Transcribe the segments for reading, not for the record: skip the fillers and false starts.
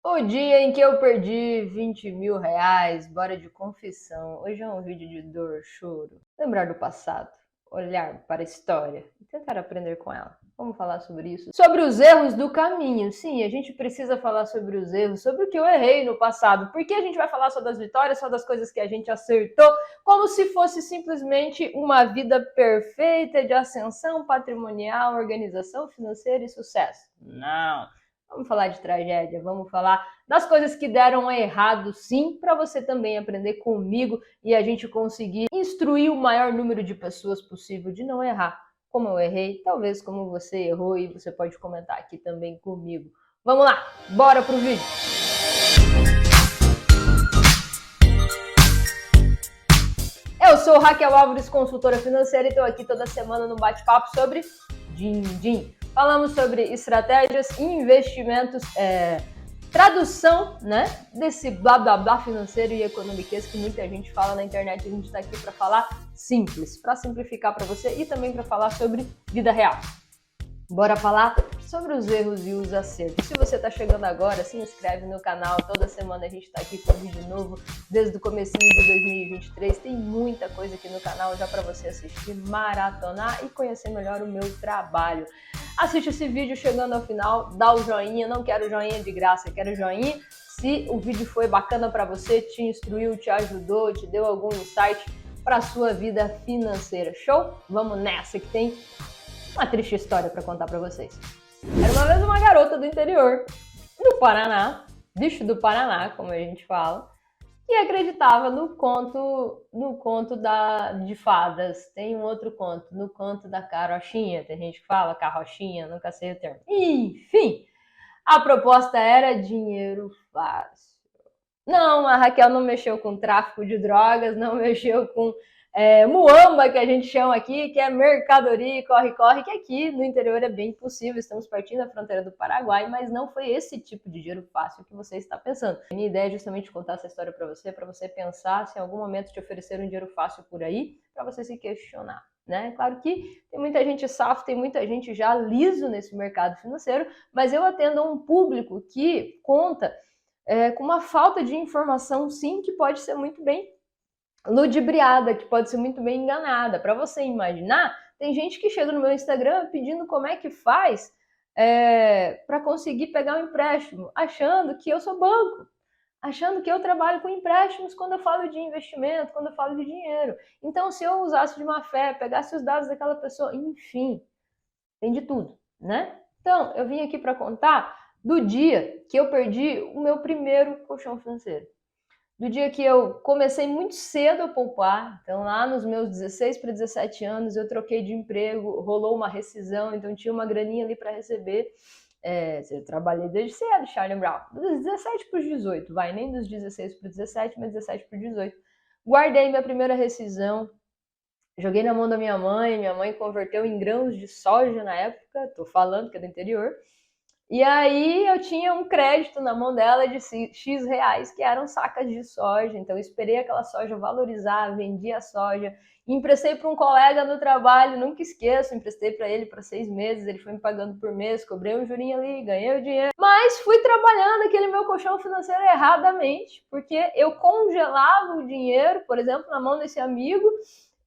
O dia em que eu perdi 20 mil reais, bora de confissão. Hoje é um vídeo de dor, choro. Lembrar do passado, olhar para a história e tentar aprender com ela. Vamos falar sobre isso. Sobre os erros do caminho. Sim, a gente precisa falar sobre os erros, sobre o que eu errei no passado. Por que a gente vai falar só das vitórias, só das coisas que a gente acertou, como se fosse simplesmente uma vida perfeita de ascensão patrimonial, organização financeira e sucesso? Não. Vamos falar de tragédia, vamos falar das coisas que deram errado, sim, para você também aprender comigo e a gente conseguir instruir o maior número de pessoas possível de não errar. Como eu errei, talvez como você errou, e você pode comentar aqui também comigo. Vamos lá, bora pro vídeo! Eu sou Raquel Álvares, consultora financeira, e estou aqui toda semana no bate-papo sobre din-din. Falamos sobre estratégias, investimentos, tradução, né, desse blá blá blá financeiro e economiquez que muita gente fala na internet. A gente está aqui para falar simples, para simplificar para você e também para falar sobre vida real. Bora falar sobre os erros e os acertos. Se você está chegando agora, se inscreve no canal. Toda semana a gente está aqui com um vídeo novo, desde o comecinho de 2023. Tem muita coisa aqui no canal já para você assistir, maratonar e conhecer melhor o meu trabalho. Assiste esse vídeo chegando ao final, dá o joinha. Não quero joinha de graça, quero joinha se o vídeo foi bacana para você, te instruiu, te ajudou, te deu algum insight para a sua vida financeira. Show? Vamos nessa que tem uma triste história para contar para vocês. Era uma vez uma garota do interior do Paraná, bicho do Paraná, como a gente fala, que acreditava no conto de fadas. Tem um outro conto, no conto da carochinha. Tem gente que fala carrochinha, nunca sei o termo. Enfim, a proposta era dinheiro fácil. Não, a Raquel não mexeu com tráfico de drogas, não mexeu com muamba, que a gente chama aqui, que é mercadoria e corre-corre, que aqui no interior é bem possível. Estamos partindo da fronteira do Paraguai, mas não foi esse tipo de dinheiro fácil que você está pensando. A minha ideia é justamente contar essa história para você pensar se em algum momento te ofereceram um dinheiro fácil por aí, para você se questionar. Né? Claro que tem muita gente safo, tem muita gente já liso nesse mercado financeiro, mas eu atendo a um público que conta com uma falta de informação, sim, que pode ser muito bem ludibriada, que pode ser muito bem enganada. Para você imaginar, tem gente que chega no meu Instagram pedindo como é que faz para conseguir pegar um empréstimo, achando que eu sou banco, achando que eu trabalho com empréstimos quando eu falo de investimento, quando eu falo de dinheiro. Então, se eu usasse de má fé, pegasse os dados daquela pessoa, enfim, tem de tudo, né? Então, eu vim aqui para contar do dia que eu perdi o meu primeiro colchão financeiro. Do dia que eu comecei muito cedo a poupar. Então, lá nos meus 16 para 17 anos, eu troquei de emprego, rolou uma rescisão, então tinha uma graninha ali para receber. Eu trabalhei desde cedo, Charlie Brown. Dos 17 para os 18, vai, nem dos 16 para os 17, mas 17 para os 18. Guardei minha primeira rescisão, joguei na mão da minha mãe converteu em grãos de soja na época, tô falando que é do interior. E aí eu tinha um crédito na mão dela de X reais, que eram sacas de soja. Então eu esperei aquela soja valorizar, vendi a soja, emprestei para um colega no trabalho, nunca esqueço, emprestei para ele para 6 meses, ele foi me pagando por mês, cobrei um jurinho ali, ganhei o dinheiro. Mas fui trabalhando aquele meu colchão financeiro erradamente, porque eu congelava o dinheiro, por exemplo, na mão desse amigo,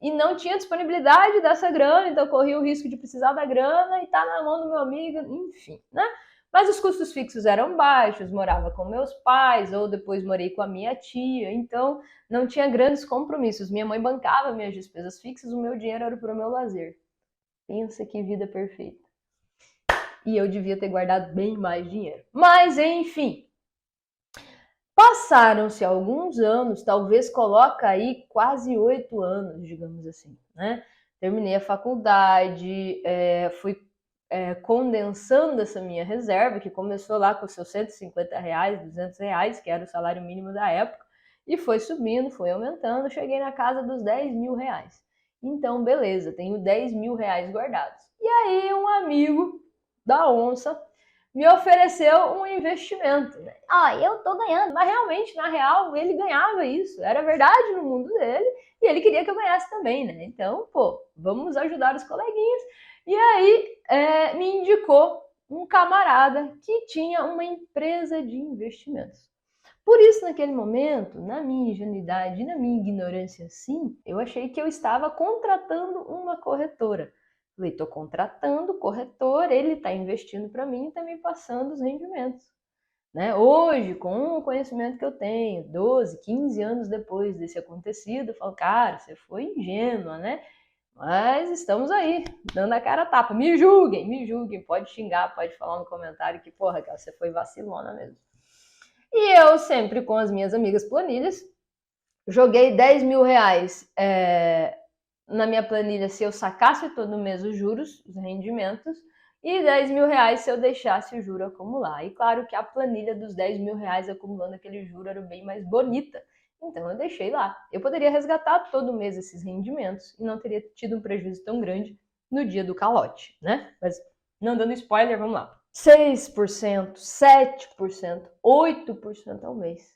e não tinha disponibilidade dessa grana, então eu corria o risco de precisar da grana e tá na mão do meu amigo, enfim, né? Mas os custos fixos eram baixos, morava com meus pais, ou depois morei com a minha tia, então não tinha grandes compromissos. Minha mãe bancava minhas despesas fixas, o meu dinheiro era para o meu lazer. Pensa que vida perfeita. E eu devia ter guardado bem mais dinheiro. Mas, enfim, passaram-se alguns anos, talvez coloca aí quase 8 anos, digamos assim, né? Terminei a faculdade, fui condensando essa minha reserva, que começou lá com seus 150 reais, 200 reais, que era o salário mínimo da época, e foi subindo, foi aumentando, cheguei na casa dos 10 mil reais. Então, beleza, tenho 10 mil reais guardados. E aí um amigo da onça me ofereceu um investimento. Né? Eu tô ganhando. Mas realmente, na real, ele ganhava isso. Era verdade no mundo dele e ele queria que eu ganhasse também, né? Então, vamos ajudar os coleguinhas. E aí me indicou um camarada que tinha uma empresa de investimentos. Por isso, naquele momento, na minha ingenuidade, na minha ignorância, sim, eu achei que eu estava contratando uma corretora. Falei, estou contratando o corretor, ele está investindo para mim e está me passando os rendimentos. Né? Hoje, com o conhecimento que eu tenho, 12, 15 anos depois desse acontecido, eu falo, cara, você foi ingênua, né? Mas estamos aí, dando a cara a tapa. Me julguem, pode xingar, pode falar no comentário que, porra, cara, você foi vacilona mesmo. E eu sempre com as minhas amigas planilhas, joguei 10 mil reais na minha planilha se eu sacasse todo mês os juros, os rendimentos, e 10 mil reais se eu deixasse o juro acumular. E claro que a planilha dos 10 mil reais acumulando aquele juro era bem mais bonita. Então eu deixei lá. Eu poderia resgatar todo mês esses rendimentos e não teria tido um prejuízo tão grande no dia do calote, né? Mas não dando spoiler, vamos lá. 6%, 7%, 8% ao mês.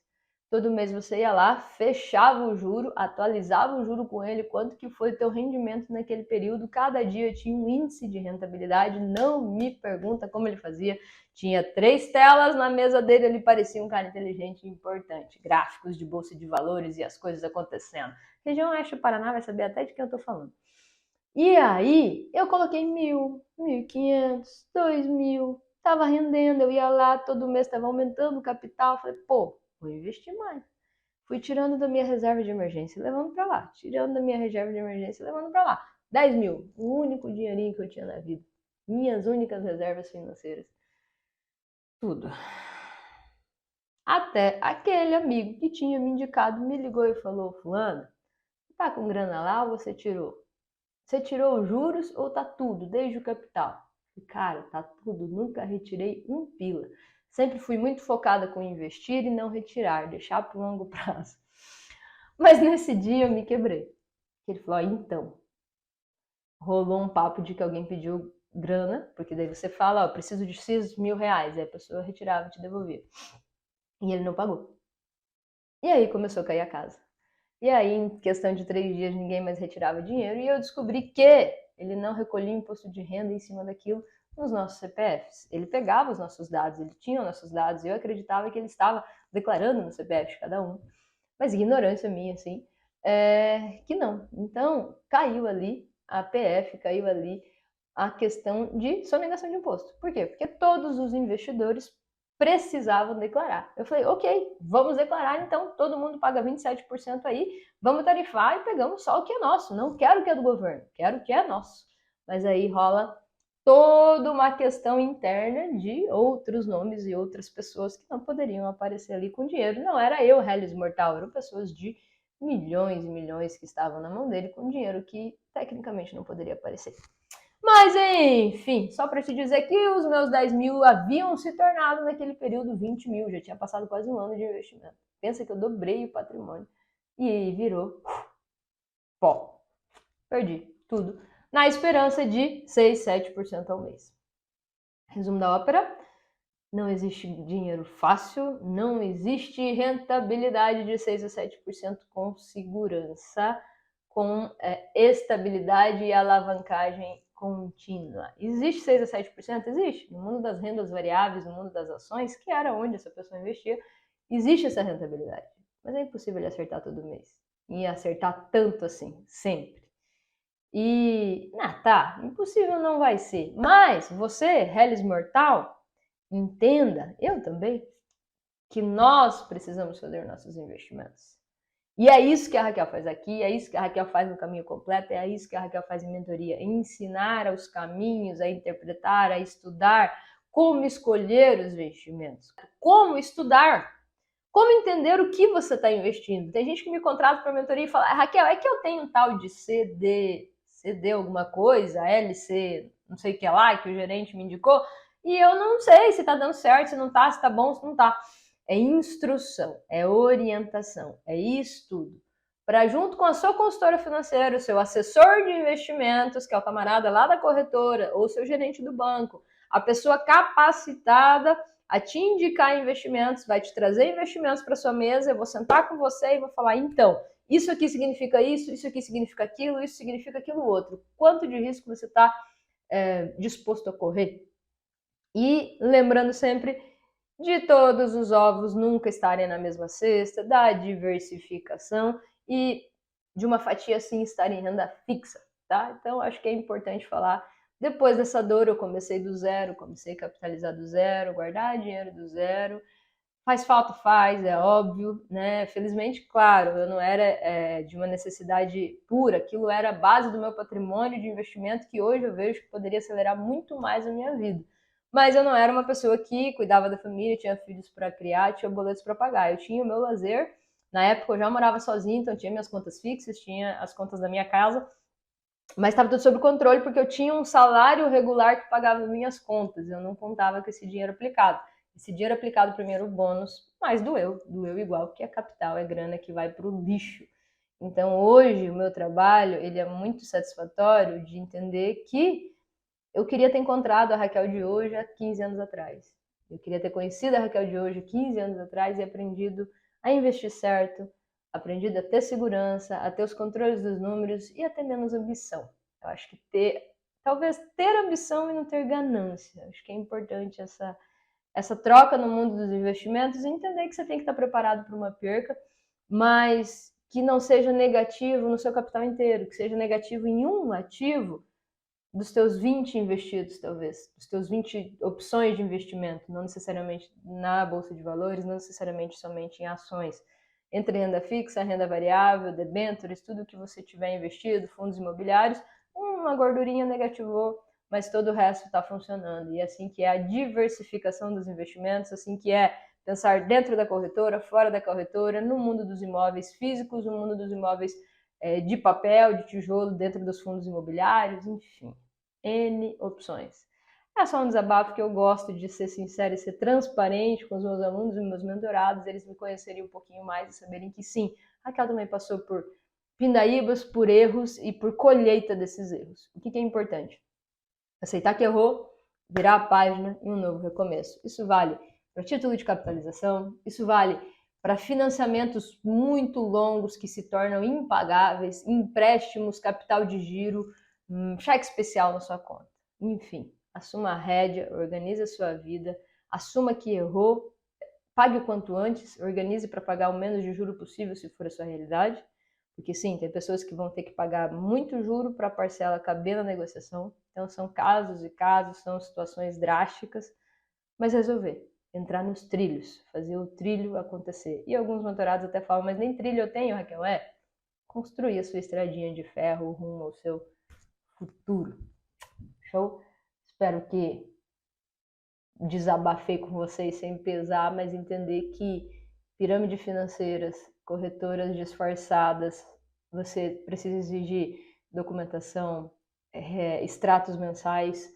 Todo mês você ia lá, fechava o juro, atualizava o juro com ele, quanto que foi o teu rendimento naquele período. Cada dia tinha um índice de rentabilidade, não me pergunta como ele fazia. Tinha 3 telas na mesa dele, ele parecia um cara inteligente e importante. Gráficos de bolsa de valores e as coisas acontecendo. Região Oeste do Paraná vai saber até de quem eu tô falando. E aí, eu coloquei 1.000, 1.500, 2.000, tava rendendo, eu ia lá, todo mês tava aumentando o capital, falei, pô, vou investir mais. Fui tirando da minha reserva de emergência e levando para lá. Tirando da minha reserva de emergência e levando para lá. 10 mil. O único dinheirinho que eu tinha na vida. Minhas únicas reservas financeiras. Tudo. Até aquele amigo que tinha me indicado me ligou e falou, fulano, tá com grana lá ou você tirou? Você tirou os juros ou tá tudo, desde o capital? Cara, tá tudo. Nunca retirei um pila. Sempre fui muito focada com investir e não retirar, deixar para o longo prazo. Mas nesse dia eu me quebrei. Ele falou, então, rolou um papo de que alguém pediu grana, porque daí você fala, ó, preciso de X mil reais, aí a pessoa retirava e te devolvia. E ele não pagou. E aí começou a cair a casa. E aí, em questão de 3 dias, ninguém mais retirava dinheiro, e eu descobri que ele não recolhia imposto de renda em cima daquilo nos nossos CPFs. Ele pegava os nossos dados, ele tinha os nossos dados, e eu acreditava que ele estava declarando no CPF de cada um. Mas ignorância minha, assim, que não. Então, caiu ali a PF, caiu ali a questão de sonegação de imposto. Por quê? Porque todos os investidores precisavam declarar. Eu falei, ok, vamos declarar, então todo mundo paga 27% aí, vamos tarifar e pegamos só o que é nosso. Não quero o que é do governo, quero o que é nosso. Mas aí rola toda uma questão interna de outros nomes e outras pessoas que não poderiam aparecer ali com dinheiro. Não era eu, Hellis Mortal, eram pessoas de milhões e milhões que estavam na mão dele com dinheiro que tecnicamente não poderia aparecer. Mas, enfim, só para te dizer que os meus 10 mil haviam se tornado naquele período 20 mil, já tinha passado quase um ano de investimento. Pensa que eu dobrei o patrimônio e virou pó. Perdi tudo, na esperança de 6, 7% ao mês. Resumo da ópera, não existe dinheiro fácil, não existe rentabilidade de 6 a 7% com segurança, com estabilidade e alavancagem contínua. Existe 6 a 7%? Existe. No mundo das rendas variáveis, no mundo das ações, que era onde essa pessoa investia, existe essa rentabilidade. Mas é impossível ele acertar todo mês. E acertar tanto assim, sempre. E, tá, impossível não vai ser. Mas você, Hellis Mortal, entenda, eu também, que nós precisamos fazer nossos investimentos. E é isso que a Raquel faz aqui, é isso que a Raquel faz no Caminho Completo, é isso que a Raquel faz em mentoria, ensinar os caminhos, a interpretar, a estudar como escolher os investimentos, como estudar, como entender o que você está investindo. Tem gente que me contrata para mentoria e fala, Raquel, é que eu tenho um tal de CD alguma coisa, LC, não sei o que lá, que o gerente me indicou, e eu não sei se está dando certo, se não está, se está bom, se não está. É instrução, é orientação, é estudo. Para junto com a sua consultora financeira, o seu assessor de investimentos, que é o camarada lá da corretora, ou seu gerente do banco, a pessoa capacitada a te indicar investimentos, vai te trazer investimentos para sua mesa, eu vou sentar com você e vou falar, então, isso aqui significa isso aqui significa aquilo, isso significa aquilo outro. Quanto de risco você está disposto a correr? E lembrando sempre de todos os ovos nunca estarem na mesma cesta, da diversificação e de uma fatia assim estar em renda fixa, tá? Então acho que é importante falar. Depois dessa dor eu comecei do zero, comecei a capitalizar do zero, guardar dinheiro do zero. Faz falta? Faz, é óbvio, né? Felizmente, claro, eu não era de uma necessidade pura, aquilo era a base do meu patrimônio de investimento que hoje eu vejo que poderia acelerar muito mais a minha vida. Mas eu não era uma pessoa que cuidava da família, tinha filhos para criar, tinha boletos para pagar. Eu tinha o meu lazer. Na época eu já morava sozinha, então tinha minhas contas fixas, tinha as contas da minha casa, mas estava tudo sob controle porque eu tinha um salário regular que pagava minhas contas. Eu não contava com esse dinheiro aplicado. Esse dinheiro aplicado para mim era o bônus, mas doeu igual, porque é capital, é grana que vai para o lixo. Então hoje o meu trabalho ele é muito satisfatório de entender que eu queria ter encontrado a Raquel de hoje há 15 anos atrás. Eu queria ter conhecido a Raquel de hoje há 15 anos atrás e aprendido a investir certo, aprendido a ter segurança, a ter os controles dos números e a ter menos ambição. Eu acho que talvez ter ambição e não ter ganância. Acho que é importante essa troca no mundo dos investimentos e entender que você tem que estar preparado para uma perca, mas que não seja negativo no seu capital inteiro, que seja negativo em um ativo dos teus 20 investidos, talvez, dos teus 20 opções de investimento, não necessariamente na bolsa de valores, não necessariamente somente em ações. Entre renda fixa, renda variável, debêntures, tudo que você tiver investido, fundos imobiliários, uma gordurinha negativou, mas todo o resto está funcionando. E assim que é a diversificação dos investimentos, assim que é pensar dentro da corretora, fora da corretora, no mundo dos imóveis físicos, no mundo dos imóveis de papel, de tijolo, dentro dos fundos imobiliários, enfim, N opções. É só um desabafo que eu gosto de ser sincero e ser transparente com os meus alunos e meus mentorados, eles me conhecerem um pouquinho mais e saberem que sim, a Raquel também passou por pindaíbas, por erros e por colheita desses erros. O que é importante? Aceitar que errou, virar a página e um novo recomeço. Isso vale para título de capitalização, isso vale para financiamentos muito longos que se tornam impagáveis, empréstimos, capital de giro, cheque especial na sua conta. Enfim, assuma a rédea, organize a sua vida, assuma que errou, pague o quanto antes, organize para pagar o menos de juro possível se for a sua realidade. Porque sim, tem pessoas que vão ter que pagar muito juro para a parcela caber na negociação. Então são casos e casos, são situações drásticas, mas resolver, entrar nos trilhos, fazer o trilho acontecer. E alguns mentorados até falam, mas nem trilho eu tenho, Raquel. Construir a sua estradinha de ferro rumo ao seu futuro. Show? Espero que desabafei com vocês sem pesar, mas entender que pirâmides financeiras, corretoras disfarçadas, você precisa exigir documentação, extratos mensais,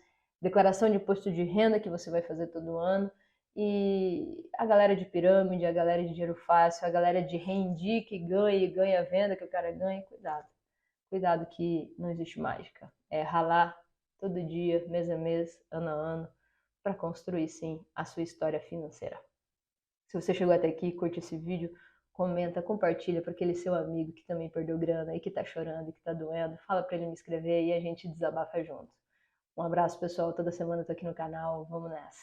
declaração de imposto de renda que você vai fazer todo ano, e a galera de pirâmide, a galera de dinheiro fácil, a galera de rendi que ganha e ganha a venda que o cara ganha, cuidado. Cuidado que não existe mágica. É ralar todo dia, mês a mês, ano a ano, para construir sim a sua história financeira. Se você chegou até aqui, curte esse vídeo, comenta, compartilha para aquele seu amigo que também perdeu grana e que tá chorando e que tá doendo. Fala para ele me inscrever e a gente desabafa junto. Um abraço, pessoal. Toda semana eu tô aqui no canal. Vamos nessa.